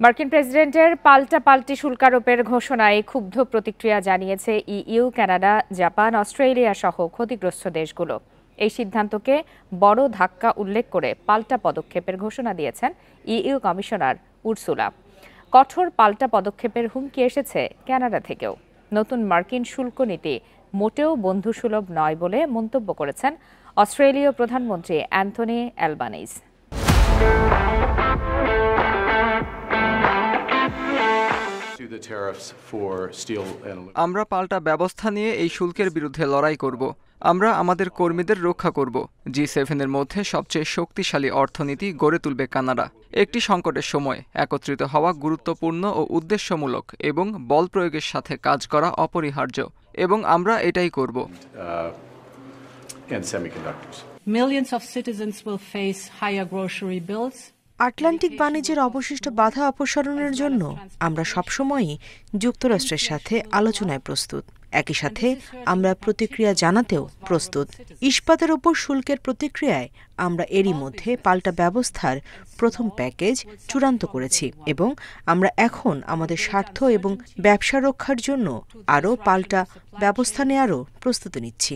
মার্কিন প্রেসিডেন্টের পাল্টাপাল্টি শুল্ক আরোপের ঘোষণায় ক্ষুব্ধ প্রতিক্রিয়া জানিয়েছে ইইউ, কানাডা, জাপান, অস্ট্রেলিয়া সহ ক্ষতিগ্রস্ত দেশগুলো। এই সিদ্ধান্তকে বড় ধাক্কা উল্লেখ করে পাল্টা পদক্ষেপের ঘোষণা দিয়েছেন ইইউ কমিশনার উর্সুলা। কঠোর পাল্টা পদক্ষেপের হুমকি এসেছে কানাডা থেকেও। নতুন মার্কিন শুল্ক নীতি মোটেও বন্ধুসুলভ নয় বলে মন্তব্য করেছেন অস্ট্রেলীয় প্রধানমন্ত্রী অ্যান্থনি অ্যালবানিজ। আমরা পাল্টা ব্যবস্থা নিয়ে এই শুল্কের বিরুদ্ধে লড়াই করব। আমরা আমাদের কর্মীদের রক্ষা করব। G7-এর মধ্যে সবচেয়ে শক্তিশালী অর্থনীতি গড়ে তুলবে কানাডা। একটি সংকটের সময় একত্রিত হওয়া গুরুত্বপূর্ণ ও উদ্দেশ্যমূলক এবং বল প্রয়োগের সাথে কাজ করা অপরিহার্য, এবং আমরা এটাই করব। Millions of citizens will face higher grocery bills. Atlantic বাণিজ্যের অবশিষ্ট বাধা অপসারণের জন্য আমরা সবসময়ই যুক্তরাষ্ট্রের সাথে আলোচনায় প্রস্তুত। একই সাথে আমরা প্রতিক্রিয়া জানাতেও প্রস্তুত। ইস্পাতের ওপর শুল্কের প্রতিক্রিয়ায় আমরা এরই মধ্যে পাল্টা ব্যবস্থার প্রথম প্যাকেজ চূড়ান্ত করেছি, এবং আমরা এখন আমাদের স্বার্থ এবং ব্যবসা রক্ষার জন্য আরও পাল্টা ব্যবস্থা নেওয়ারও প্রস্তুতি নিচ্ছি।